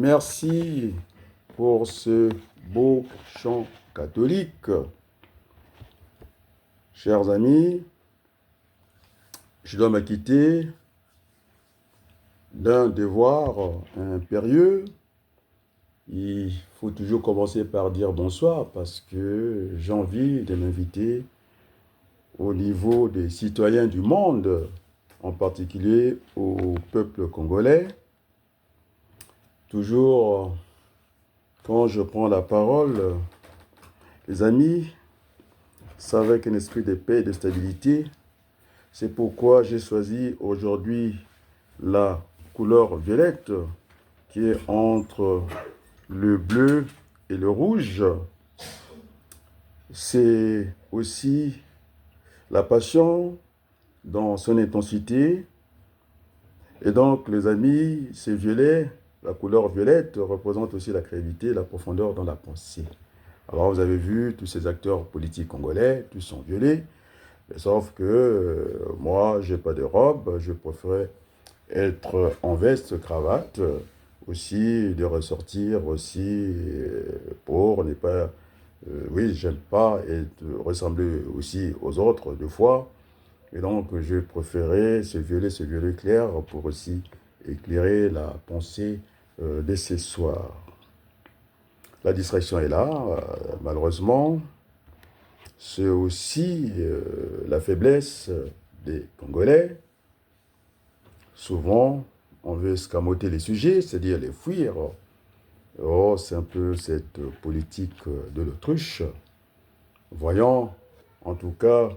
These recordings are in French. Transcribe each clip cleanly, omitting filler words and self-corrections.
Merci pour ce beau chant catholique. Chers amis, je dois m'acquitter d'un devoir impérieux. Il faut toujours commencer par dire bonsoir parce que j'ai envie de m'inviter au niveau des citoyens du monde, en particulier au peuple congolais. Toujours, quand je prends la parole, les amis, c'est avec un esprit de paix et de stabilité. C'est pourquoi j'ai choisi aujourd'hui la couleur violette qui est entre le bleu et le rouge. C'est aussi la passion dans son intensité. Et donc, les amis, c'est violet. La couleur violette représente aussi la créativité, la profondeur dans la pensée. Alors, vous avez vu, tous ces acteurs politiques congolais, tous sont violets. Sauf que moi, je n'ai pas de robe. Je préfère être en veste, cravate. Aussi, de ressortir aussi pour ne pas... oui, j'aime pas ressembler aussi aux autres, deux fois. Et donc, je préférais ce violet clair pour aussi éclairer la pensée de ce soir. La distraction est là, malheureusement. C'est aussi la faiblesse des Congolais. Souvent, on veut escamoter les sujets, c'est-à-dire les fuir. Oh, c'est un peu cette politique de l'autruche. Voyant, en tout cas,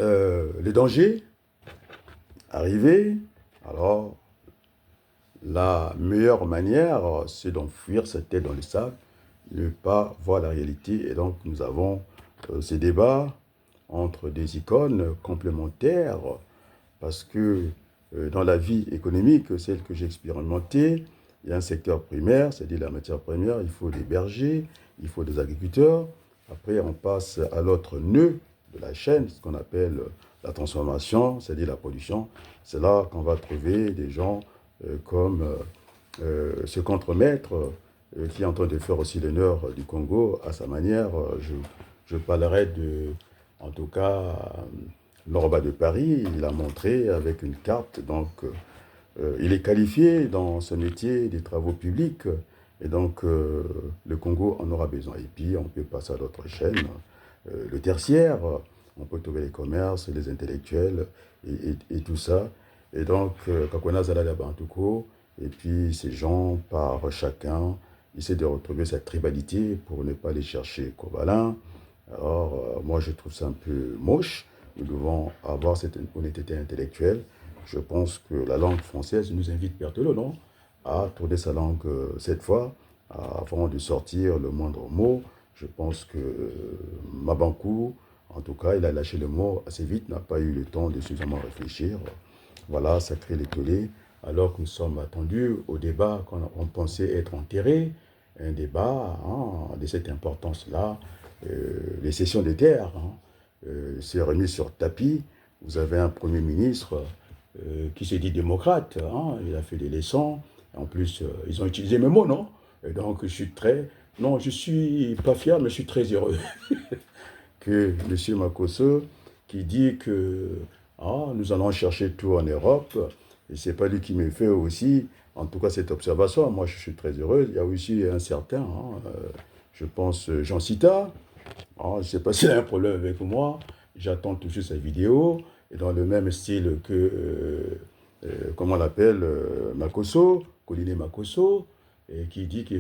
les dangers arriver, alors la meilleure manière, c'est d'enfuir cette tête dans le sac, ne pas voir la réalité. Et donc, nous avons ces débats entre des icônes complémentaires, parce que dans la vie économique, celle que j'ai expérimentée, il y a un secteur primaire, c'est-à-dire la matière première, il faut des bergers, il faut des agriculteurs. Après, on passe à l'autre nœud de la chaîne, ce qu'on appelle la transformation, c'est-à-dire la production. C'est là qu'on va trouver des gens comme ce contremaître qui est en train de faire aussi l'honneur du Congo à sa manière. Je parlerai de, en tout cas, l'Orba de Paris. Il a montré avec une carte, donc il est qualifié dans ce métier des travaux publics. Et donc, le Congo en aura besoin. Et puis, on peut passer à d'autres chaînes. Le tertiaire, on peut trouver les commerces, les intellectuels et tout ça. Et donc, Kakona Zalada Bantuko, et puis ces gens, par chacun, essaient de retrouver cette tribalité pour ne pas aller chercher Kobalin. Alors, moi, je trouve ça un peu moche. Nous devons avoir cette honnêteté intellectuelle. Je pense que la langue française nous invite, Berthelot, non, à tourner sa langue cette fois, avant de sortir le moindre mot. Je pense que Mabankou, en tout cas, il a lâché le mot assez vite, n'a pas eu le temps de suffisamment réfléchir. Voilà, ça crée les tollés, alors que nous sommes attendus au débat qu'on pensait être enterré, un débat de cette importance-là, les cessions des terres, c'est remis sur tapis. Vous avez un Premier ministre qui se dit démocrate, il a fait des leçons, en plus, ils ont utilisé mes mots, non? Et donc, non, je suis pas fier, mais je suis très heureux que M. Makosso, qui dit que nous allons chercher tout en Europe, et c'est pas lui qui me fait aussi, en tout cas, cette observation. Moi, je suis très heureux. Il y a aussi un certain, je pense, Jean Sita. Je ne sais pas s'il a un problème avec moi. J'attends toujours sa vidéo, et dans le même style que, comment on l'appelle, Makosso, Collinet Makosso, et qui dit que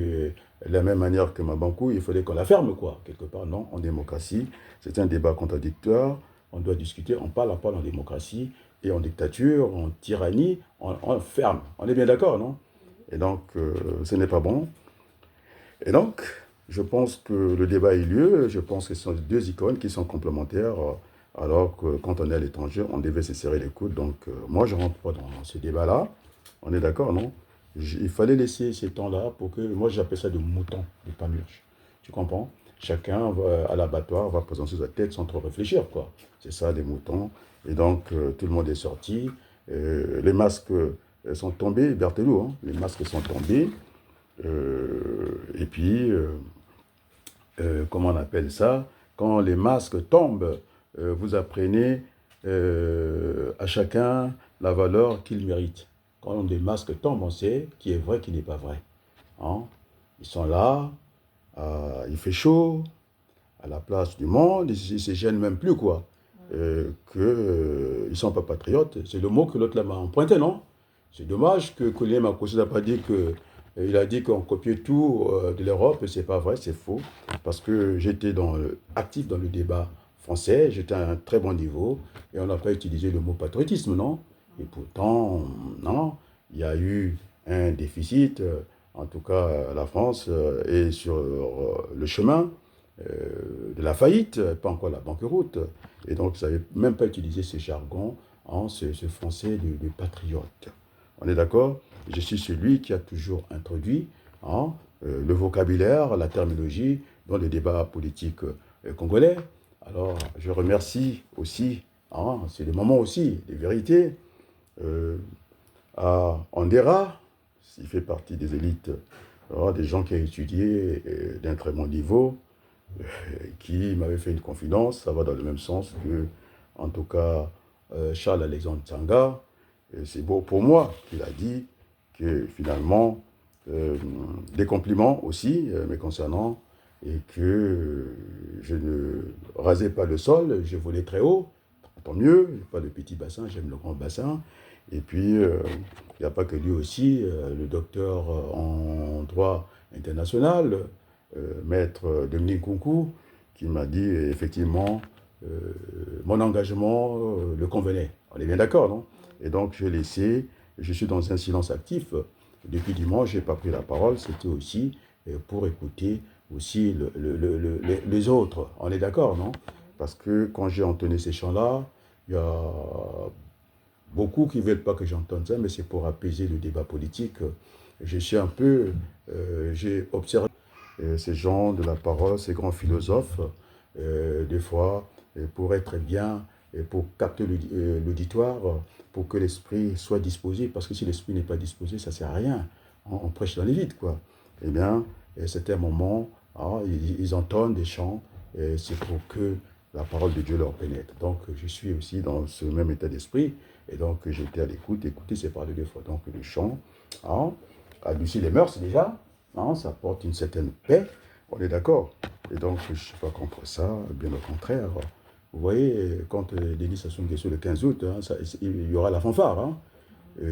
de la même manière que Mabankou, il fallait qu'on la ferme, quoi. Quelque part, non, en démocratie. C'est un débat contradictoire. On doit discuter, on parle pas en démocratie, et en dictature, en tyrannie, on ferme. On est bien d'accord, non? Et donc, ce n'est pas bon. Et donc, je pense que le débat a eu lieu. Je pense que ce sont deux icônes qui sont complémentaires. Alors que quand on est à l'étranger, on devait se serrer les coudes. Donc, moi, je ne rentre pas dans ce débat-là. On est d'accord, non? Il fallait laisser ces temps-là pour que... Moi, j'appelle ça de mouton, de pamurge. Tu comprends? Chacun à l'abattoir va présenter sa tête sans trop réfléchir, quoi. C'est ça, des moutons. Et donc, tout le monde est sorti. Les masques sont tombés, Berthelot, hein, les masques sont tombés. Et puis, comment on appelle ça? Quand les masques tombent, vous apprenez à chacun la valeur qu'il mérite. Quand les masques tombent, on sait qui est vrai, qui n'est pas vrai. Hein? Ils sont là, il fait chaud, à la place du monde, ils ne se gênent même plus, quoi. Ils ne sont pas patriotes. C'est le mot que l'autre là m'a emprunté, non? C'est dommage que Collier Makosso n'a pas dit que. Il a dit qu'on copiait tout de l'Europe, et c'est pas vrai, c'est faux. Parce que j'étais actif dans le débat français, j'étais à un très bon niveau, et on n'a pas utilisé le mot patriotisme, non? Et pourtant, non, il y a eu un déficit, en tout cas la France est sur le chemin de la faillite, pas encore la banqueroute. Et donc, vous n'avez même pas utilisé ce jargon, hein, ce français de patriote. On est d'accord? Je suis celui qui a toujours introduit hein, le vocabulaire, la terminologie dans les débats politiques congolais. Alors, je remercie aussi, hein, c'est le moment aussi des vérités, à Andera, il fait partie des élites, des gens qui ont étudié d'un très bon niveau, qui m'avait fait une confidence, ça va dans le même sens que, en tout cas, Charles-Alexandre Tsanga. C'est beau pour moi qu'il a dit que finalement, des compliments aussi me concernant, et que je ne rasais pas le sol, je volais très haut, tant mieux, pas de petit bassin, j'aime le grand bassin. Et puis, il n'y a pas que lui aussi, le docteur en droit international, maître Dominique Kunku, qui m'a dit effectivement mon engagement le convenait. On est bien d'accord, non? Et donc j'ai laissé, je suis dans un silence actif. Depuis dimanche, je n'ai pas pris la parole, c'était aussi pour écouter aussi les autres. On est d'accord, non? Parce que quand j'ai entonné ces chants-là, il y a beaucoup qui ne veulent pas que j'entende ça, mais c'est pour apaiser le débat politique. Je suis un peu, j'ai observé ces gens de la parole, ces grands philosophes, des fois, pour être bien, pour capter l'auditoire, pour que l'esprit soit disposé, parce que si l'esprit n'est pas disposé, ça ne sert à rien. On prêche dans les vides, quoi. Eh bien, c'était un moment, hein, ils entendent des chants, c'est pour que la parole de Dieu leur pénètre. Donc, je suis aussi dans ce même état d'esprit, et donc j'étais à l'écoute. Écouter, c'est parler deux fois. Donc, le chant, hein, adoucit les mœurs déjà, hein, ça apporte une certaine paix, on est d'accord. Et donc, je ne suis pas contre ça, bien au contraire. Vous voyez, quand Denis Sassou Nguesso le 15 août, hein, il y aura la fanfare hein,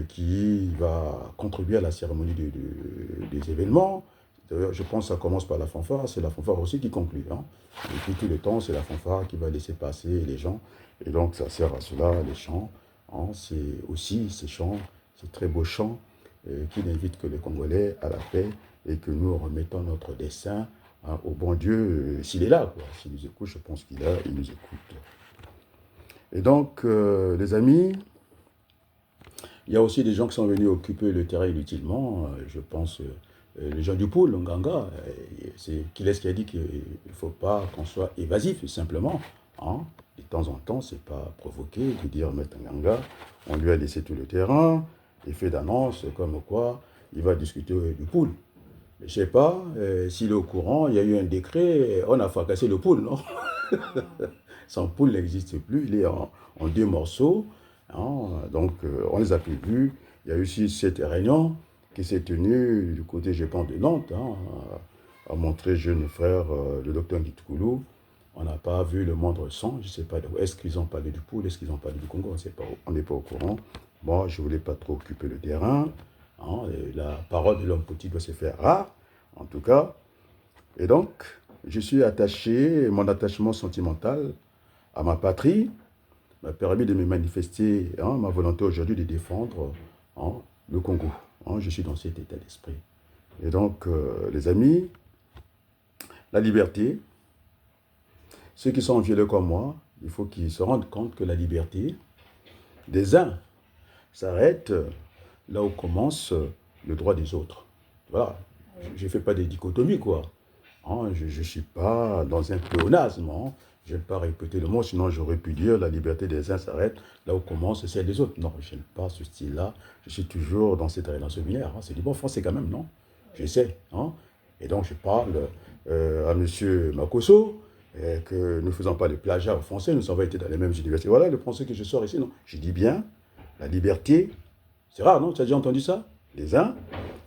qui va contribuer à la cérémonie des événements. D'ailleurs, je pense que ça commence par la fanfare, c'est la fanfare aussi qui conclut. Hein. Et puis tout le temps, c'est la fanfare qui va laisser passer les gens. Et donc, ça sert à cela, les chants. Hein, c'est aussi ces chants, ces très beaux chants qui n'invitent que les Congolais à la paix et que nous remettons notre dessein hein, au bon Dieu, s'il est là. S'il nous écoute, je pense qu'il il nous écoute. Et donc, les amis, il y a aussi des gens qui sont venus occuper le terrain inutilement. Je pense les gens du pôle, Nganga, c'est qui est-ce qui a dit qu'il ne faut pas qu'on soit évasif, simplement. Hein. De temps en temps, c'est pas provoqué de dire Maître Nganga, on lui a laissé tout le terrain, effet d'annonce comme quoi il va discuter du pôle. Je ne sais pas, s'il est au courant, il y a eu un décret, on a fracassé le pôle, non? Son pôle n'existe plus, il est en deux morceaux. Hein, donc, on les a plus vus. Il y a eu aussi cette réunion qui s'est tenue du côté, je pense, de Nantes, hein, à montrer jeune frère, le docteur Ngitoulou. On n'a pas vu le moindre son, je ne sais pas, est-ce qu'ils ont parlé du pôle, est-ce qu'ils ont parlé du Congo, on n'est pas au courant. Moi, je ne voulais pas trop occuper le terrain. Hein, la parole de l'homme politique doit se faire rare, en tout cas. Et donc, je suis attaché, mon attachement sentimental à ma patrie m'a permis de me manifester hein, ma volonté aujourd'hui de défendre hein, le Congo. Hein, je suis dans cet état d'esprit. Et donc, les amis, la liberté, ceux qui sont violents comme moi, il faut qu'ils se rendent compte que la liberté des uns s'arrête là où commence le droit des autres. Voilà, je ne fais pas des dichotomies, quoi. Hein, je ne suis pas dans un pléonasme. Hein. Je n'ai pas répété le mot, sinon j'aurais pu dire la liberté des uns s'arrête là où commence celle des autres. Non, je n'aime pas ce style-là. Je suis toujours dans cette relation binaire. Hein. C'est du bon français quand même, non? J'essaie. Hein. Et donc je parle à M. Makosso que nous ne faisons pas de plagiat au français, nous avons été dans les mêmes universités. Voilà le français que je sors ici, non? Je dis bien, la liberté, c'est rare, non? Tu as déjà entendu ça? Les uns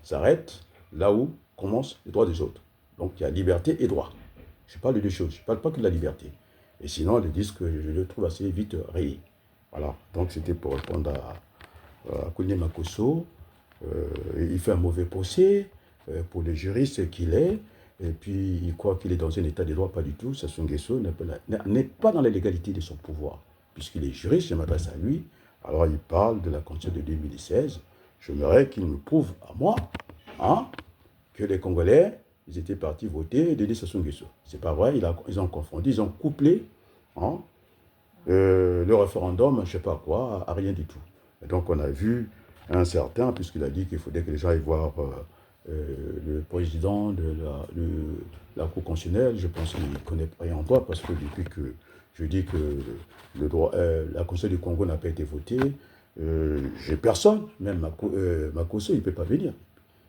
s'arrêtent là où commencent les droits des autres. Donc il y a liberté et droit. Je parle de deux choses, je ne parle pas que de la liberté. Et sinon, le disque, je le trouve assez vite rayé. Voilà, donc c'était pour répondre à Kounia Makosso. Il fait un mauvais procès pour le juriste qu'il est. Et puis, il croit qu'il est dans un état de droit, pas du tout. Sassou Nguesso n'est pas dans la légalité de son pouvoir. Puisqu'il est juriste, je m'adresse à lui. Alors, il parle de la Constitution de 2016. J'aimerais qu'il me prouve à moi hein, que les Congolais, ils étaient partis voter Dédé Sassou Nguesso. C'est pas vrai, ils ont confondu, ils ont couplé hein, le référendum, je ne sais pas quoi, à rien du tout. Et donc, on a vu un certain, puisqu'il a dit qu'il faudrait que les gens aillent voir le président de la Cour constitutionnelle, je pense qu'il ne connaît rien en droit, parce que depuis que je dis que la Constitution du Congo n'a pas été votée, j'ai personne, même Makosso, il ne peut pas venir.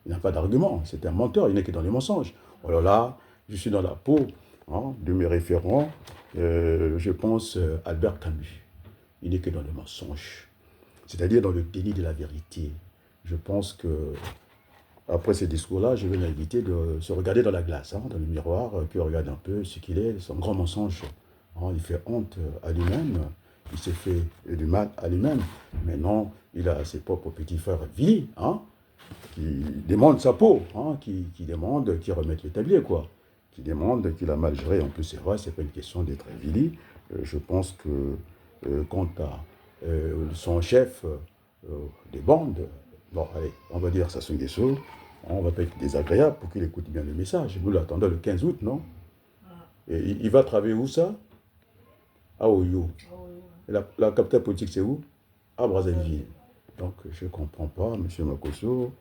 Il n'a pas d'argument, c'est un menteur, il n'est que dans les mensonges. Alors là, je suis dans la peau hein, de mes référents, je pense Albert Camus. Il n'est que dans le mensonge, c'est-à-dire dans le déni de la vérité. Je pense que après ces discours-là, je vais l'inviter de se regarder dans la glace, hein, dans le miroir, puis regarder un peu ce qu'il est, son grand mensonge. Hein, il fait honte à lui-même, il s'est fait du mal à lui-même. Maintenant, il a ses propres petits frères vils, hein, qui demandent sa peau, hein, qui demandent qu'il remette le tablier, quoi. Qui demandent qu'il a mal géré. En plus, c'est vrai, c'est pas une question d'être vili. Je pense que quant à son chef des bandes, bon, allez, on va dire Sassou Nguesso, on va pas être désagréable pour qu'il écoute bien le message. Nous l'attendons le 15 août, non? Et il va travailler où ça? À Oyo. Et la capitale politique, c'est où? À Brazzaville. Donc, je ne comprends pas, M. Makosso.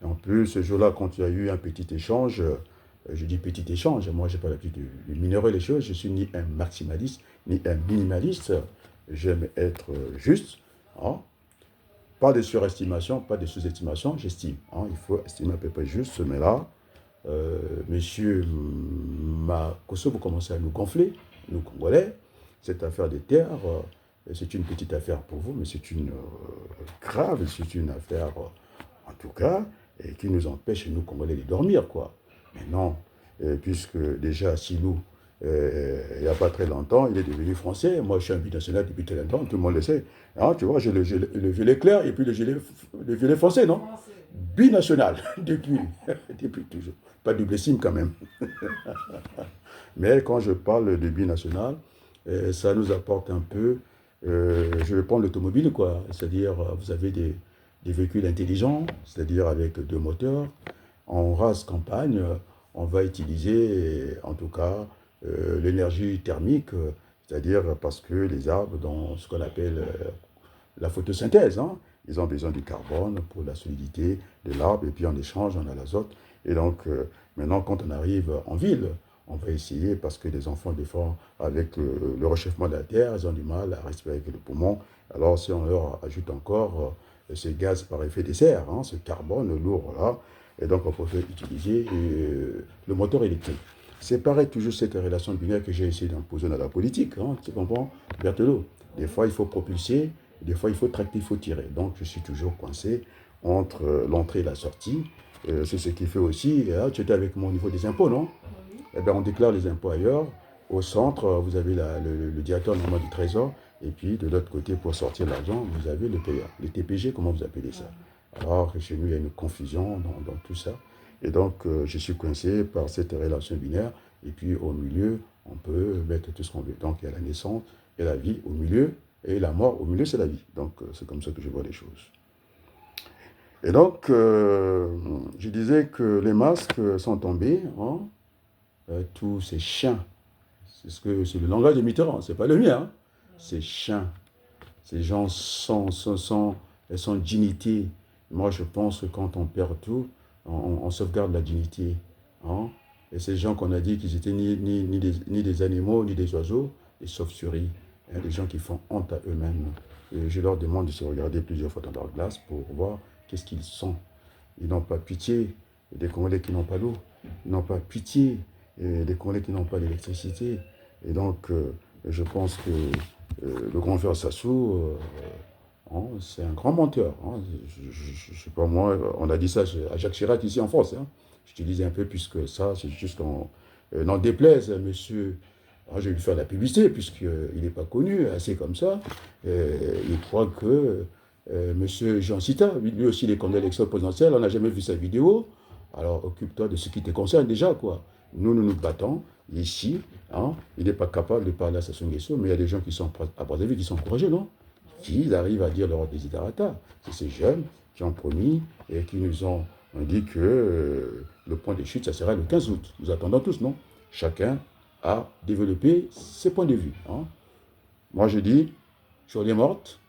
En plus, ce jour-là, quand il y a eu un petit échange, je dis petit échange, moi, je n'ai pas l'habitude de minorer les choses. Je ne suis ni un maximaliste, ni un minimaliste. J'aime être juste. Hein. Pas de surestimation, pas de sous-estimation, j'estime. Hein. Il faut estimer à peu près juste. Mais là, monsieur Makosso, vous commencez à nous gonfler, nous Congolais. Cette affaire des terres, c'est une petite affaire pour vous, mais c'est une grave, c'est une affaire, en tout cas, et qui nous empêche, nous Congolais, de dormir, quoi. Mais non, puisque déjà, Silou, il n'y a pas très longtemps, il est devenu français. Moi, je suis un binational depuis très longtemps, tout le monde le sait. Hein, tu vois, j'ai le violet clair et puis le violet français, non? Binational, depuis, depuis toujours. Pas double sim quand même. Mais quand je parle de binational, ça nous apporte un peu, je vais prendre l'automobile, quoi. C'est-à-dire, vous avez des véhicules intelligents, c'est-à-dire avec deux moteurs. En race campagne, on va utiliser, en tout cas, l'énergie thermique, c'est-à-dire parce que les arbres, dans ce qu'on appelle la photosynthèse, hein, ils ont besoin du carbone pour la solidité de l'arbre, et puis en échange, on a l'azote. Et donc, maintenant, quand on arrive en ville, on va essayer, parce que les enfants, des fois, avec le réchauffement de la terre, ils ont du mal à respirer avec le poumon. Alors, si on leur ajoute encore ces gaz par effet de serre, hein, ce carbone lourd-là, et donc on peut utiliser le moteur électrique. C'est pareil, toujours cette relation binaire que j'ai essayé d'imposer dans la politique, hein, tu comprends, Berthelot? Des fois, il faut propulser, des fois, il faut tracter, il faut tirer. Donc, je suis toujours coincé entre l'entrée et la sortie. C'est ce qui fait aussi, tu étais avec moi au niveau des impôts, non? Eh bien, on déclare les impôts ailleurs. Au centre, vous avez le directeur normal du Trésor. Et puis, de l'autre côté, pour sortir l'argent, vous avez le payeur. Le TPG, comment vous appelez ça? Alors, chez nous, il y a une confusion dans tout ça. Et donc, je suis coincé par cette relation binaire. Et puis, au milieu, on peut mettre tout ce qu'on veut. Donc, il y a la naissance et la vie au milieu. Et la mort au milieu, c'est la vie. Donc, c'est comme ça que je vois les choses. Et donc, je disais que les masques sont tombés. Hein. Tous ces chiens, c'est le langage de Mitterrand, c'est pas le mien. Hein. Ces chiens, ces gens sans dignité. Moi, je pense que quand on perd tout, on sauvegarde la dignité. Hein. Et ces gens qu'on a dit qu'ils étaient ni des animaux, ni des oiseaux, des chauves-souris, hein, des gens qui font honte à eux-mêmes. Et je leur demande de se regarder plusieurs fois dans leur glace pour voir qu'est-ce qu'ils sont. Ils n'ont pas pitié des Congolais qui n'ont pas d'eau. Ils n'ont pas pitié des Congolais qui n'ont pas d'électricité. Et donc, je pense que le grand frère Sassou, hein, c'est un grand menteur. Hein. Je ne sais pas moi, on a dit ça à Jacques Chirac ici en France. Hein. Je te disais un peu puisque ça, c'est juste qu'on n'en déplaise, monsieur. Alors, je vais lui faire la publicité puisqu'il n'est pas connu, assez comme ça. Il croit que monsieur Jean Sita, lui aussi il est candidat à l'élection présidentielle, on n'a jamais vu sa vidéo. Alors occupe-toi de ce qui te concerne déjà, quoi. Nous nous battons ici. Hein. Il n'est pas capable de parler à Sassou Nguesso, mais il y a des gens qui sont à Brazzaville qui sont courageux, non? Qui arrivent à dire leur desiderata. C'est ces jeunes qui ont promis et qui nous ont dit que le point de chute, ça sera le 15 août. Nous attendons tous, non? Chacun a développé ses points de vue. Hein. Moi, je dis, Jolie morte,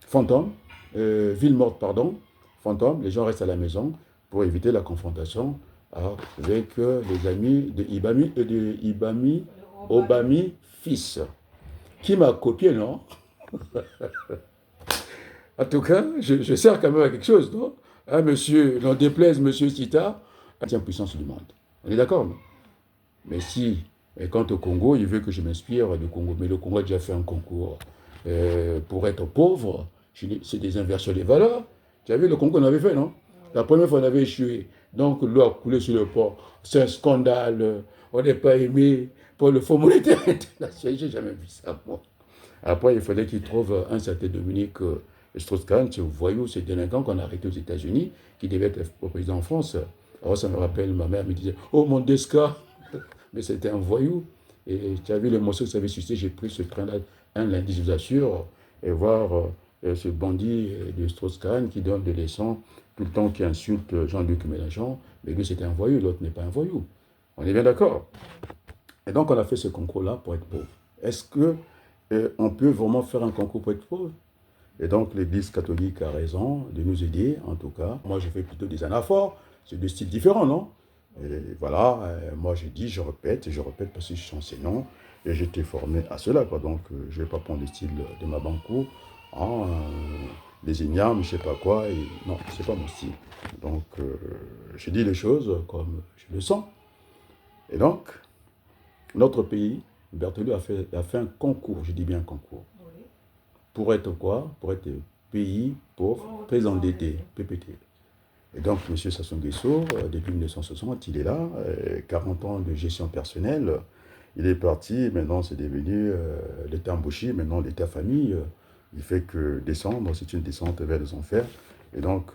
fantôme, ville morte, pardon, fantôme, les gens restent à la maison pour éviter la confrontation avec les amis de Ibami, Obami, fils, qui m'a copié, non? En tout cas, je sers quand même à quelque chose, non? Hein, monsieur, n'en déplaise, monsieur Sita, la 10e puissance du monde. On est d'accord, non? Mais si, et quant au Congo, il veut que je m'inspire du Congo. Mais le Congo a déjà fait un concours pour être pauvre. C'est des inversions des valeurs. Tu as vu le concours qu'on avait fait, non? La première fois, on avait échoué. Donc, l'eau a coulé sur le port. C'est un scandale. On n'est pas aimé pour le Fonds monétaire international. Je n'ai jamais vu ça, moi. Après, il fallait qu'il trouve un certain Dominique Strauss-Kahn, ce voyou, ce délinquant qu'on a arrêté aux États-Unis, qui devait être président en France. Alors, ça me rappelle, ma mère me disait, oh mon Desca, mais c'était un voyou. Et tu as vu le morceau que ça avait suscité, j'ai pris ce train-là un lundi, je vous assure, et voir ce bandit de Strauss-Kahn qui donne des leçons tout le temps, qui insulte Jean-Luc Mélenchon, mais lui c'était un voyou, l'autre n'est pas un voyou. On est bien d'accord? Et donc on a fait ce concours-là pour être pauvre. Est-ce que on peut vraiment faire un concours pour être pauvre? Et donc l'Église catholique a raison de nous aider, en tout cas. Moi je fais plutôt des anaphores, c'est deux styles différents, non? Et voilà, moi je dis, je répète parce que je suis enseignant et j'ai été formé à cela, quoi. Donc je ne vais pas prendre le style de ma banco, hein, les ignames, je ne sais pas quoi, et non, c'est pas mon style. Donc je dis les choses comme je le sens. Et donc, notre pays, Berthelot a fait un concours, je dis bien un concours. Oui. Pour être quoi? Pour être pays pauvre, très endetté, PPT. Et donc, M. Sassou Nguesso, depuis 1960, il est là, 40 ans de gestion personnelle. Il est parti, maintenant c'est devenu l'État embauché, maintenant l'État famille. Il fait que descendre, c'est une descente vers les enfers. Et donc,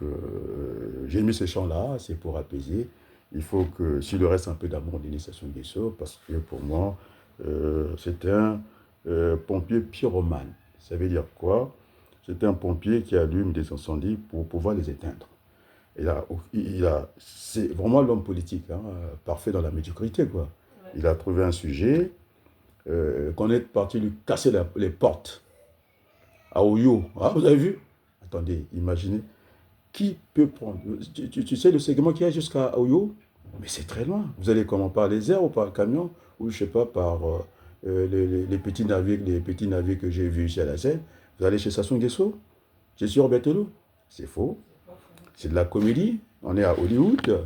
j'ai mis ces chants-là, c'est pour apaiser. Il faut que, s'il reste un peu d'amour, donner Sassou Nguesso, parce que pour moi, c'est un pompier pyromane. Ça veut dire quoi? C'est un pompier qui allume des incendies pour pouvoir les éteindre. C'est vraiment l'homme politique, hein, parfait dans la médiocrité, quoi. Ouais. Il a trouvé un sujet, qu'on est parti lui casser les portes à Oyo. Ah, vous avez vu? Attendez, imaginez. Qui peut prendre? Tu sais le segment qui est jusqu'à Oyo? Mais c'est très loin. Vous allez comment? Par les airs ou par le camion? Ou je sais pas, par les petits navires que j'ai vus ici à la Seine. Vous allez chez Sassou Nguesso? C'est sur Berthelot? C'est faux. C'est de la comédie. On est à Hollywood.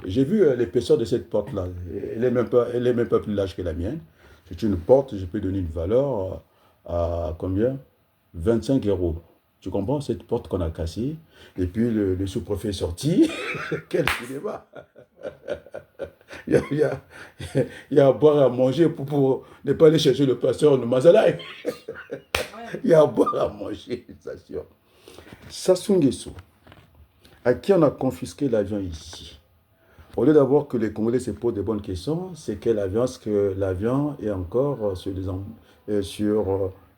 J'ai vu l'épaisseur de cette porte-là. Elle n'est même pas plus large que la mienne. C'est une porte, je peux donner une valeur à combien? 25 €. Tu comprends? Cette porte qu'on a cassée. Et puis le sous-préfet est sorti. Quel cinéma! Il y a à boire et à manger pour ne pas aller chercher le pasteur de Mazalaï. Il y a à boire et à manger, c'est sûr. Sassou Nguesso, à qui on a confisqué l'avion ici. Au lieu d'avoir que les Congolais se posent des bonnes questions, c'est quel avion? Est-ce que l'avion est encore sur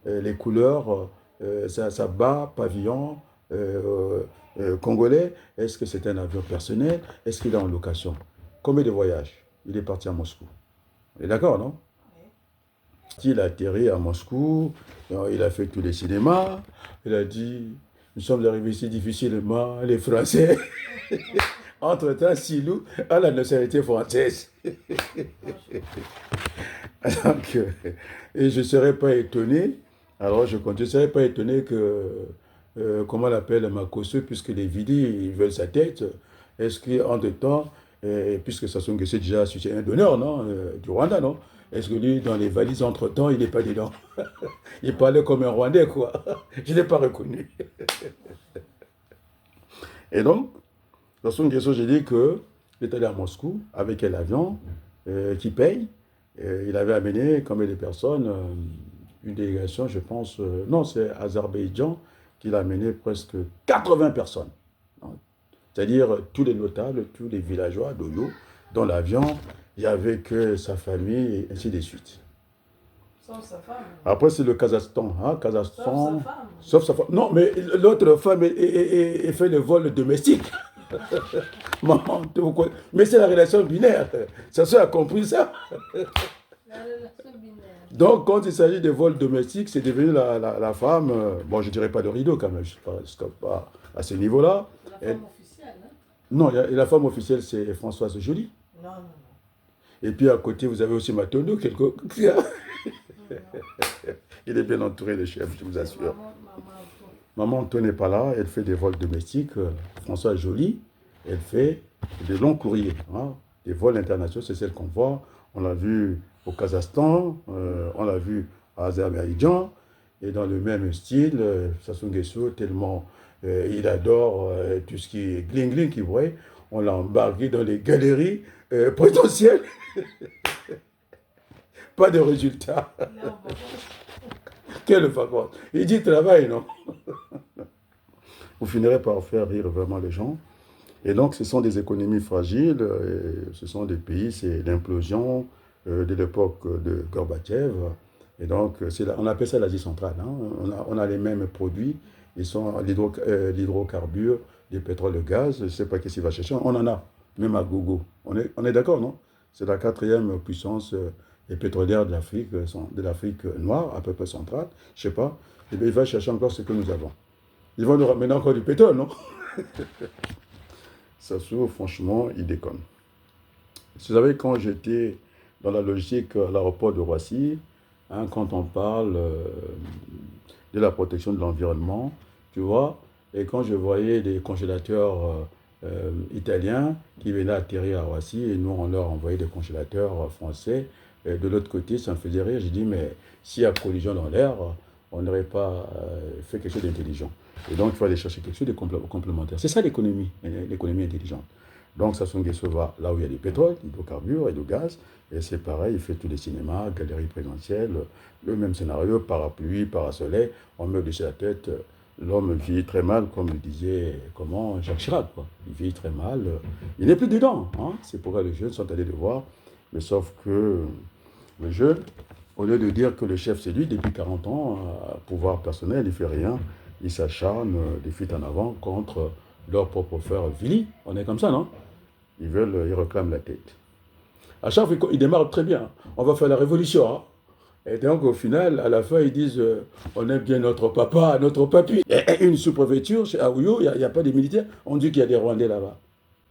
les couleurs, ça bat pavillon congolais? Est-ce que c'est un avion personnel? Est-ce qu'il est en location? Combien de voyages? Il est parti à Moscou. On est d'accord, non? Il a atterri à Moscou, il a fait tous les cinémas, il a dit... Nous sommes arrivés ici difficilement, les Français. Entre-temps, Silou a la nationalité française. Donc, et je ne serais pas étonné, alors je ne serais pas étonné que, comment on l'appelle, Makosso, puisque les Vili, ils veulent sa tête, est-ce qu'en deux temps, puisque Sassou Nguesso est déjà citoyen d'honneur, non, du Rwanda, non? Est-ce que lui, dans les valises, entre-temps, il n'est pas dedans? Il parlait comme un Rwandais, quoi. Je ne l'ai pas reconnu. Et donc, Sassou Nguesso, j'ai dit qu'il est allé à Moscou avec un avion qui paye. Il avait amené combien de personnes une délégation, je pense, non, c'est Azerbaïdjan qu'il a amené presque 80 personnes. C'est-à-dire tous les notables, tous les villageois d'Oyo, dans l'avion, il n'y avait que sa famille, et ainsi de suite. Sauf sa femme. Après, c'est le Kazakhstan. Hein, Kazakhstan. Sauf sa femme. Sauf sa femme. Non, mais l'autre femme fait le vol domestique. Maman, mais c'est la relation binaire. Ça a compris ça. La relation binaire. Donc, quand il s'agit de vol domestique, c'est devenu la femme. Bon, je ne dirais pas de rideau quand même, je ne suis pas à ce niveau-là. La femme officielle, hein? Non, la femme officielle, c'est Françoise Joly. Non, non, non. Et puis à côté, vous avez aussi Matondo, Il est bien entouré, le chef, je vous assure. Maman Antoine n'est pas là, elle fait des vols domestiques. Françoise Joly, elle fait des longs courriers. Hein. Des vols internationaux, c'est celle qu'on voit. On l'a vu au Kazakhstan, on l'a vu à Azerbaïdjan, et dans le même style, Sassou Nguesso, tellement il adore tout ce qui est gling-gling, qui voit, on l'a embarqué dans les galeries potentielles. Pas de résultat. Quelle vacances. Il dit travail, non? Vous finirez par faire rire vraiment les gens. Et donc, ce sont des économies fragiles, ce sont des pays, c'est l'implosion de l'époque de Gorbatchev. Et donc, on appelle ça l'Asie centrale. Hein. On a les mêmes produits, ils sont l'hydrocarbure, le pétrole, le gaz, je ne sais pas qu'est-ce qu'il va chercher, on en a, même à gogo. On est d'accord, non? C'est la quatrième puissance pétrolière de l'Afrique noire, à peu près centrale, je ne sais pas. Et bien, il va chercher encore ce que nous avons. Ils vont nous ramener encore du pétrole, non? Sassou, franchement, il déconne. Vous savez, quand j'étais dans la logique à l'aéroport de Roissy, hein, quand on parle de la protection de l'environnement, tu vois, et quand je voyais des congélateurs italiens qui venaient atterrir à Roissy, et nous, on leur envoyait des congélateurs français, et de l'autre côté, ça me faisait rire. J'ai dit, mais s'il y a collision dans l'air, on n'aurait pas fait quelque chose d'intelligent. Et donc, il faut aller chercher quelque chose de complémentaire. C'est ça l'économie intelligente. Donc, Sassou Nguesso va là où il y a du pétrole, d'hydrocarbures et du gaz. Et c'est pareil, il fait tous les cinémas, galeries présentielles, le même scénario, parapluie, parasolet, on met au-dessus de la tête. L'homme vieillit très mal, comme le disait Jacques Chirac. Quoi. Il vieillit très mal. Il n'est plus dedans. Hein. C'est pourquoi les jeunes sont allés le voir. Mais sauf que le jeune, au lieu de dire que le chef c'est lui, depuis 40 ans, pouvoir personnel, il ne fait rien. Ils s'acharnent des fuites en avant contre leur propre frère Vili. On est comme ça, non? Ils réclament la tête. À chaque fois, ils démarrent très bien. On va faire la révolution. Hein? Et donc, au final, à la fin, ils disent on aime bien notre papa, notre papy. Et une sous-préfecture, chez Aouyo, il n'y a pas de militaires. On dit qu'il y a des Rwandais là-bas.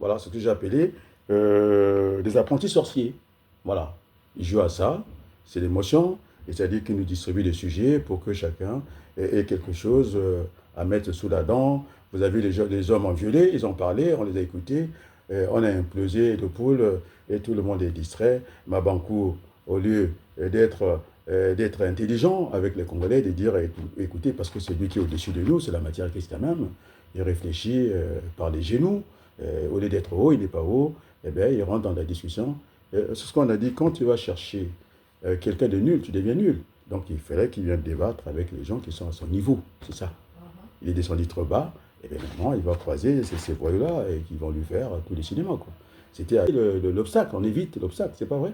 Voilà ce que j'ai appelé des apprentis sorciers. Voilà. Ils jouent à ça. C'est l'émotion. Et c'est-à-dire qu'ils nous distribuent des sujets pour que chacun ait quelque chose à mettre sous la dent. Vous avez les hommes en violet, ils ont parlé, on les a écoutés. On a implosé de poule et tout le monde est distrait. Mabankou, au lieu d'être intelligent avec les Congolais, de dire écoutez, parce que c'est lui qui est au-dessus de nous, c'est la matière qui est quand même. Il réfléchit par les genoux. Au lieu d'être haut, il n'est pas haut. Eh bien, il rentre dans la discussion. C'est ce qu'on a dit, quand tu vas chercher quelqu'un de nul, tu deviens nul. Donc il fallait qu'il vienne débattre avec les gens qui sont à son niveau. C'est ça. Il est descendu trop bas. Et bien maintenant, il va croiser ces voyous-là et qui vont lui faire tous les cinémas. Quoi. C'était l'obstacle, on évite l'obstacle, c'est pas vrai?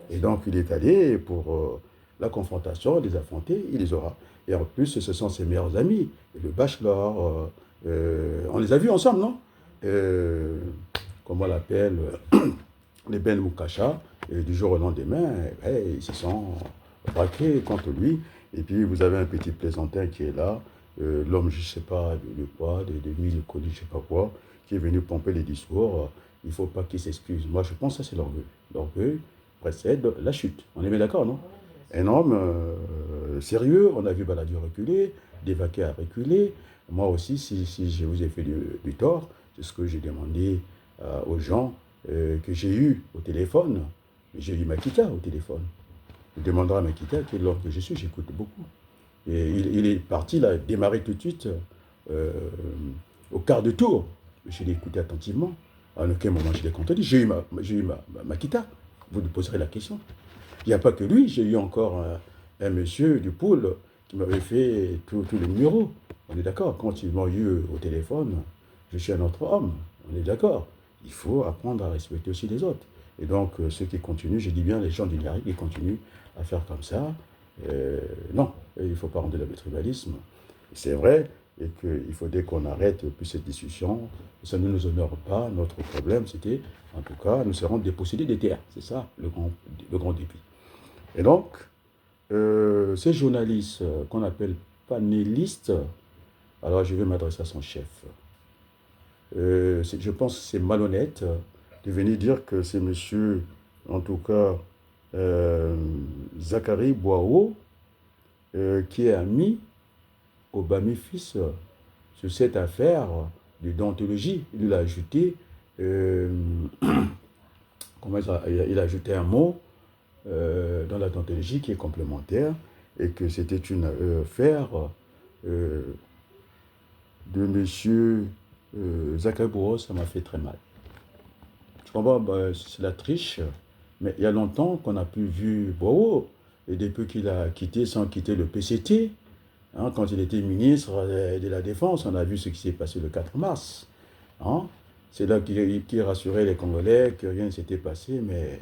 Et donc, il est allé pour la confrontation, les affronter, il les aura. Et en plus, ce sont ses meilleurs amis. Et le bachelor, on les a vus ensemble, non? Comment on l'appelle? Les Ben Moukasha. Et du jour au lendemain, ils se sont braqués contre lui. Et puis, vous avez un petit plaisantin qui est là. L'homme, je ne sais pas, de quoi, de 1000 colis, je ne sais pas quoi, qui est venu pomper les discours, il ne faut pas qu'il s'excuse. Moi, je pense que ça, c'est l'orgueil. L'orgueil précède la chute. On est bien d'accord, non? Un homme sérieux, on a vu Balladur reculer, Devaquet a reculé. Moi aussi, si je vous ai fait du tort, c'est ce que j'ai demandé aux gens que j'ai eu au téléphone. J'ai eu Makita au téléphone. Je demanderai à Makita quel l'homme que je suis, j'écoute beaucoup. Et il est parti, il a démarré tout de suite au quart de tour. Je l'ai écouté attentivement. À aucun moment je l'ai contredit. J'ai eu Makita. Vous lui poserez la question. Il n'y a pas que lui, j'ai eu encore un monsieur du pôle qui m'avait fait tous les numéros. On est d'accord, quand ils m'ont eu au téléphone, je suis un autre homme. On est d'accord. Il faut apprendre à respecter aussi les autres. Et donc, ceux qui continuent, je dis bien les gens du Niari qui continuent à faire comme ça, non, il ne faut pas rendre le tribalisme. C'est vrai, et qu'il faudrait qu'on arrête plus cette discussion. Ça ne nous honore pas. Notre problème, c'était, en tout cas, nous serons dépossédés des terres. C'est ça le grand défi. Et donc, ces journalistes qu'on appelle panélistes, alors je vais m'adresser à son chef. Je pense que c'est malhonnête de venir dire que c'est monsieur, en tout cas, Zachary Boao, qui est ami au Bami fils sur cette affaire de déontologie. Il a ajouté, il a ajouté un mot dans la déontologie qui est complémentaire et que c'était une affaire de monsieur Zachary Boao, ça m'a fait très mal. Tu comprends, c'est la triche, mais il y a longtemps qu'on n'a plus vu Boao, et depuis qu'il a quitté, sans quitter le PCT, hein, quand il était ministre de la Défense, on a vu ce qui s'est passé le 4 mars. Hein. C'est là qu'il rassurait les Congolais que rien ne s'était passé, mais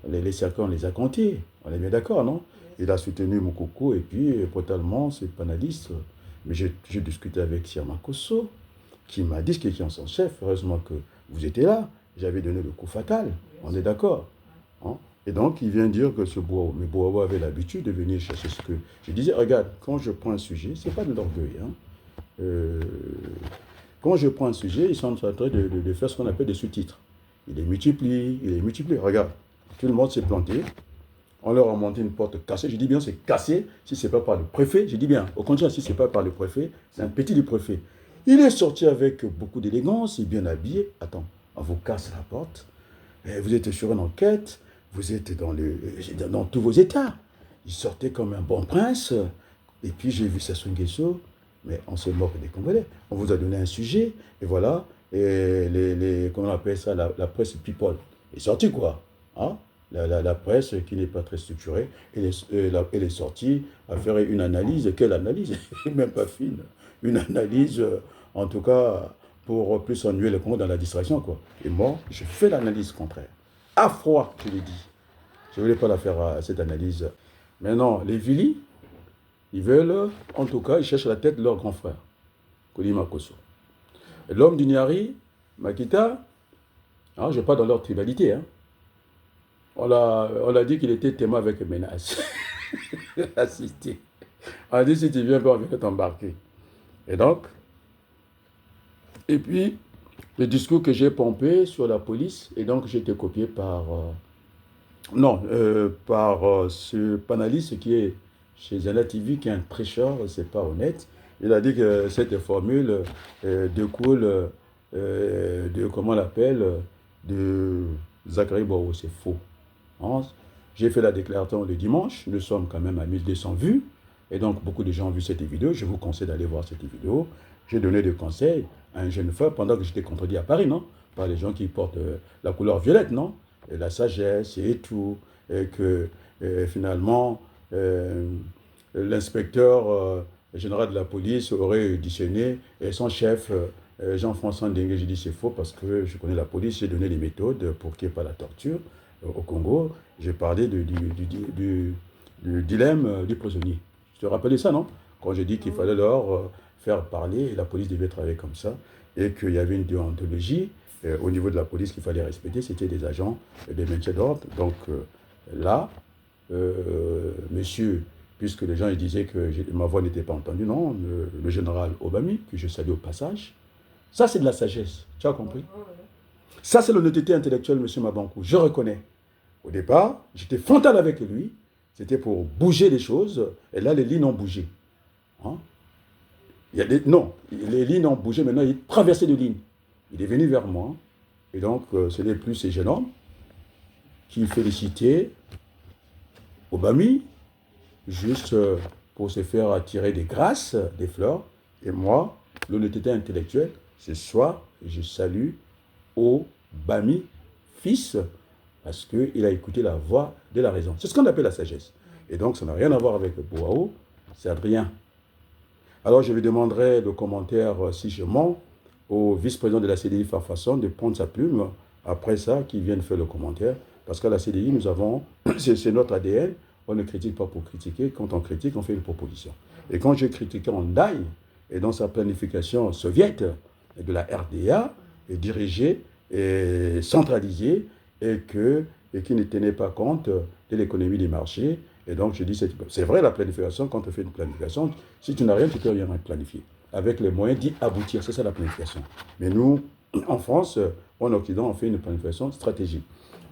les circuits, on les a comptés. On est bien d'accord, non? Il a soutenu Moukoko, et puis, brutalement, c'est panaliste. Mais j'ai discuté avec Sirma Kosso, qui m'a dit qu'il était son chef. Heureusement que vous étiez là. J'avais donné le coup fatal. On est d'accord. Hein? Et donc, il vient dire que ce Boao, mais Boao avait l'habitude de venir chercher ce que... Je disais, regarde, quand je prends un sujet, ce n'est pas de l'orgueil. Hein? Quand je prends un sujet, ils sont en train de faire ce qu'on appelle des sous-titres. Il les multiplie. Regarde, tout le monde s'est planté. On leur a monté une porte cassée. Je dis bien, c'est cassé. Si ce n'est pas par le préfet, je dis bien, au contraire, si ce n'est pas par le préfet, c'est un petit du préfet. Il est sorti avec beaucoup d'élégance, il est bien habillé. Attends, on vous casse la porte. Vous êtes sur une enquête. Vous êtes dans tous vos états. Il sortait comme un bon prince. Et puis j'ai vu Sassou Nguesso, mais on se moque des Congolais. On vous a donné un sujet, et voilà. Et comment on appelle ça, la presse people. Elle est sortie quoi, hein? La presse qui n'est pas très structurée, elle est sortie à faire une analyse. Quelle analyse? Même pas fine. Une analyse, en tout cas, pour plus ennuyer le Congo dans la distraction, quoi. Et moi, je fais l'analyse contraire. À froid, je l'ai dit. Je ne voulais pas la faire, cette analyse. Maintenant, les Vili, ils veulent, en tout cas, ils cherchent la tête de leur grand frère, Kolima Kosso. L'homme du Niari, Makita, hein, je ne vais pas dans leur tribalité. Hein. On l'a dit qu'il était témoin avec menace. Assisté. On a dit si tu viens, on va t'embarquer. Et donc, et puis, le discours que j'ai pompé sur la police, et donc j'ai été copié par ce panaliste qui est chez Zala TV, qui est un tricheur, c'est pas honnête. Il a dit que cette formule découle de, comment on l'appelle, de Zachary Boao, c'est faux. Hein? J'ai fait la déclaration le dimanche, nous sommes quand même à 1200 vues, et donc beaucoup de gens ont vu cette vidéo, je vous conseille d'aller voir cette vidéo. J'ai donné des conseils à un jeune femme pendant que j'étais contredit à Paris, non? Par les gens qui portent la couleur violette, non? Et la sagesse et tout, et que finalement, l'inspecteur général de la police aurait auditionné et son chef, Jean-François Ndengue. J'ai dit c'est faux parce que je connais la police, j'ai donné les méthodes pour qu'il n'y ait pas la torture au Congo. J'ai parlé du dilemme du prisonnier. Je te rappelais ça, non? Quand j'ai dit qu'il fallait leur faire parler, et la police devait travailler comme ça, et qu'il y avait une déontologie au niveau de la police qu'il fallait respecter, c'était des agents de maintien d'ordre. Donc là, monsieur, puisque les gens ils disaient que ma voix n'était pas entendue, non, le général Obami, que je salue au passage, Ça, c'est de la sagesse. Tu as compris? Ouais. Ça, c'est l'honnêteté intellectuelle, M. Mabankou. Je reconnais. Au départ, j'étais frontal avec lui. C'était pour bouger les choses. Et là, les lignes ont bougé. Hein? Non, les lignes ont bougé. Maintenant, il traversait les lignes. Il est venu vers moi. Et donc, ce n'est plus ces jeunes hommes qui félicitait Obami, juste pour se faire attirer des grâces, des fleurs. Et moi, l'honnêteté intellectuelle, ce soir, je salue Obami, fils, parce qu'il a écouté la voix de la raison. C'est ce qu'on appelle la sagesse. Et donc, ça n'a rien à voir avec Boao, c'est Adrien. Alors, je lui demanderai le commentaire, si je mens, au vice-président de la CDI Farfasson de prendre sa plume, après ça, qu'il vienne faire le commentaire. Parce qu'à la CDI, nous avons, c'est notre ADN, on ne critique pas pour critiquer. Quand on critique, on fait une proposition. Et quand j'ai critiqué Hondaï, et dans sa planification soviète de la RDA, est dirigée et centralisée, et qui ne tenait pas compte de l'économie des marchés. Et donc, je dis, c'est vrai la planification, quand on fait une planification, si tu n'as rien, tu ne peux rien planifier. Avec les moyens d'y aboutir, c'est ça la planification. Mais nous, en France, en Occident, on fait une planification stratégique.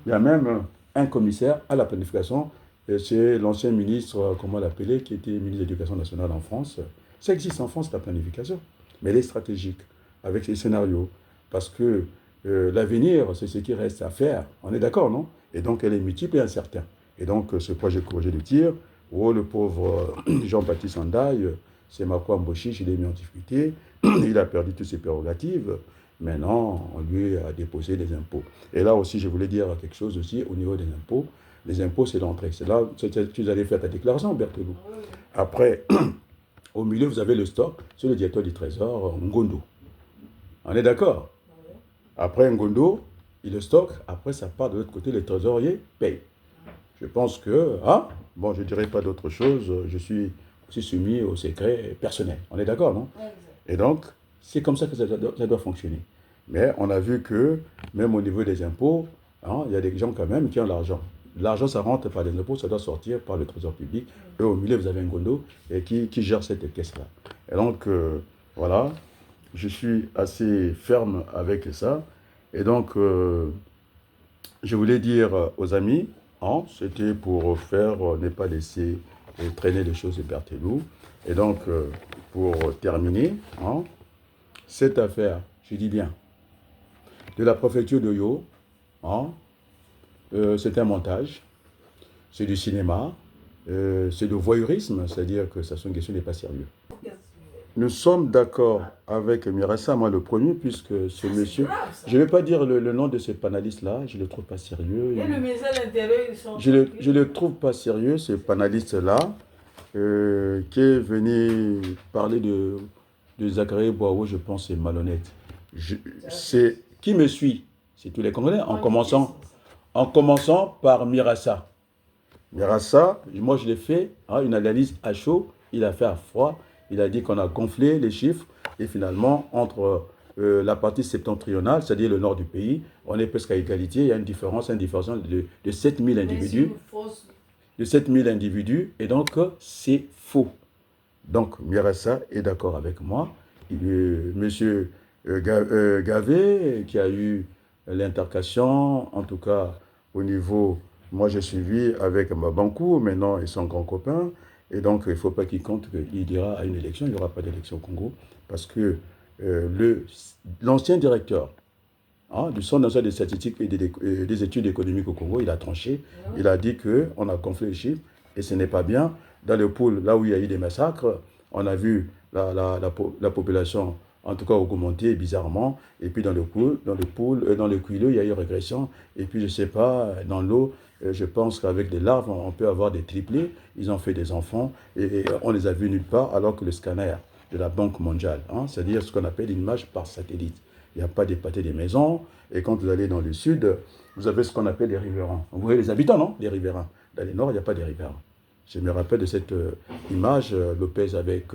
Il y a même un commissaire à la planification, c'est l'ancien ministre, comment l'appeler, qui était ministre de l'Éducation nationale en France. Ça existe en France, la planification, mais elle est stratégique, avec les scénarios. Parce que l'avenir, c'est ce qui reste à faire. On est d'accord, non? Et donc, elle est multiple et incertaine. Et donc, ce quoi j'ai corrigé le tir. Oh, le pauvre Jean-Baptiste Andaï, c'est Marco Ambochi, je l'ai mis en difficulté. Il a perdu toutes ses prérogatives. Maintenant, on lui a déposé des impôts. Et là aussi, je voulais dire quelque chose aussi au niveau des impôts. Les impôts, c'est l'entrée. C'est là que tu allais faire ta déclaration, Berthelou. Après, au milieu, vous avez le stock. C'est le directeur du Trésor, Ngondo. On est d'accord? Après Ngondo, il le stocke. Après, ça part de l'autre côté, le trésorier paye. Je pense que, bon, je ne dirais pas d'autre chose. Je suis aussi soumis au secret personnel. On est d'accord, non? Et donc, c'est comme ça que ça doit fonctionner. Mais on a vu que, même au niveau des impôts, il y a des gens quand même qui ont l'argent. L'argent, ça rentre par les impôts, ça doit sortir par le trésor public. Et au milieu, vous avez un Ngondo et qui gère cette caisse-là. Et donc, voilà, je suis assez ferme avec ça. Et donc, je voulais dire aux amis, c'était pour faire, ne pas laisser traîner les choses de Berthelou. Et donc, pour terminer, cette affaire, je dis bien, de la préfecture de Yo, c'est un montage, c'est du cinéma, c'est du voyeurisme, c'est-à-dire que Sassou Nguesso n'est pas sérieux. Nous sommes d'accord avec Mirassa, moi le premier, puisque ce monsieur, je ne vais pas dire le nom de ce panaliste-là, je ne le trouve pas sérieux. Et le ministère de l'Intérieur, ils sont... Je ne le trouve pas sérieux, ce panaliste-là, qui est venu parler de Zachary Boao, je pense, c'est malhonnête. C'est qui me suit, c'est tous les Congolais, en commençant par Mirassa. Mirassa, moi je l'ai fait, une analyse à chaud, il a fait à froid, il a dit qu'on a gonflé les chiffres, et finalement, entre la partie septentrionale, c'est-à-dire le nord du pays, on est presque à égalité, il y a une différence de 7000 individus. De 7000 individus, et donc c'est faux. Donc Mirassa est d'accord avec moi. Monsieur Gavé, qui a eu l'intercation, en tout cas au niveau, moi j'ai suivi avec Mabankou, maintenant ils sont grands copains, et donc il ne faut pas qu'il compte qu'il dira à une élection, il n'y aura pas d'élection au Congo, parce que l'ancien directeur du Centre national des statistiques et des études économiques au Congo, il a tranché, il a dit qu'on a gonflé les chiffres, et ce n'est pas bien. Dans le pôle, là où il y a eu des massacres, on a vu la population, en tout cas, augmenter bizarrement. Et puis dans le Kouilou, il y a eu régression. Et puis, je ne sais pas, dans l'eau, je pense qu'avec des larves, on peut avoir des triplés. Ils ont fait des enfants et on les a vus nulle part, alors que le scanner de la Banque mondiale, c'est-à-dire ce qu'on appelle une image par satellite. Il n'y a pas des pâtés des maisons. Et quand vous allez dans le sud, vous avez ce qu'on appelle des riverains. Vous voyez les habitants, non? Les riverains. Dans le nord, il n'y a pas de riverains. Je me rappelle de cette image, Lopez avec,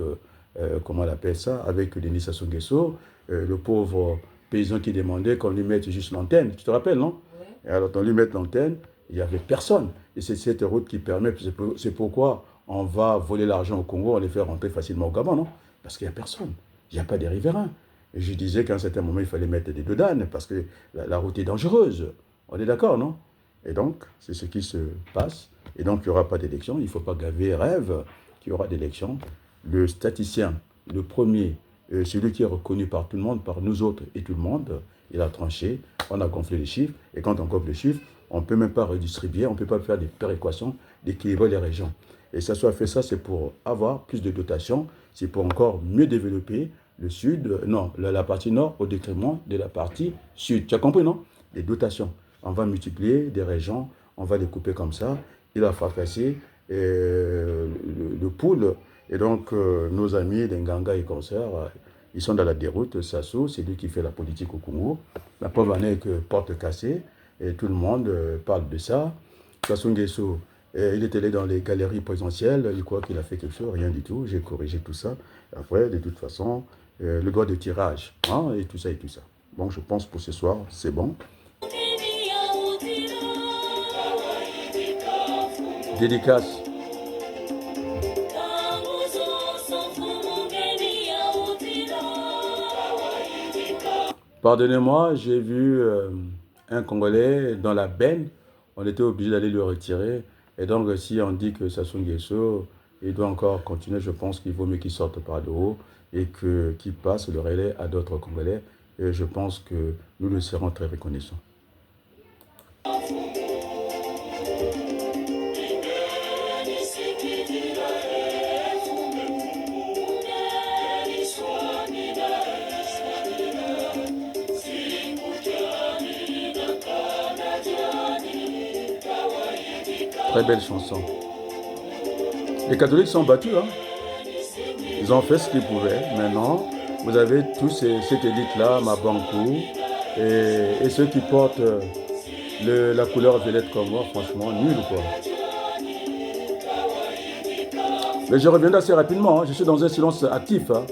comment on appelle ça, avec Denis Sassou Nguesso, le pauvre paysan qui demandait qu'on lui mette juste l'antenne. Tu te rappelles, non? Oui. Et alors, on lui met l'antenne, il n'y avait personne. Et c'est cette route qui permet, c'est pourquoi on va voler l'argent au Congo, on les fait rentrer facilement au Gabon, non? Parce qu'il n'y a personne. Il n'y a pas de riverains. Et je disais qu'à un certain moment, il fallait mettre des dodanes parce que la route est dangereuse. On est d'accord, non? Et donc, c'est ce qui se passe. Et donc, il n'y aura pas d'élection. Il ne faut pas gaver rêve qu'il y aura d'élection. Le statisticien, le premier, celui qui est reconnu par tout le monde, par nous autres et tout le monde, il a tranché. On a gonflé les chiffres. Et quand on gonfle les chiffres, on ne peut même pas redistribuer, on ne peut pas faire des péréquations, d'équilibrer les régions. Et ça soit fait ça, c'est pour avoir plus de dotations, c'est pour encore mieux développer le sud, non, la partie nord au détriment de la partie sud. Tu as compris, non? Les dotations. On va multiplier des régions, on va les couper comme ça. Il a fracassé le pool. Et donc, nos amis, les Nganga et consorts, ils sont dans la déroute. Sassou, c'est lui qui fait la politique au Congo. La pauvre année que porte cassée. Et tout le monde parle de ça. Sassou Nguesso, il était allé dans les galeries présidentielles. Il croit qu'il a fait quelque chose. Rien du tout. J'ai corrigé tout ça. Après, de toute façon, le droit de tirage. Hein, et tout ça et tout ça. Bon, je pense pour ce soir, c'est bon. Dédicace. Pardonnez-moi, j'ai vu un Congolais dans la benne. On était obligé d'aller le retirer. Et donc, si on dit que Sassou Nguesso, il doit encore continuer, je pense qu'il vaut mieux qu'il sorte par le haut et qu'il passe le relais à d'autres Congolais. Et je pense que nous le serons très reconnaissants. Très belle chanson. Les catholiques sont battus, hein. Ils ont fait ce qu'ils pouvaient. Maintenant, vous avez tous cette élite-là, Mabankou, et ceux qui portent la couleur violette comme moi, franchement, nul, quoi. Mais je reviendrai assez rapidement, hein. Je suis dans un silence actif, hein.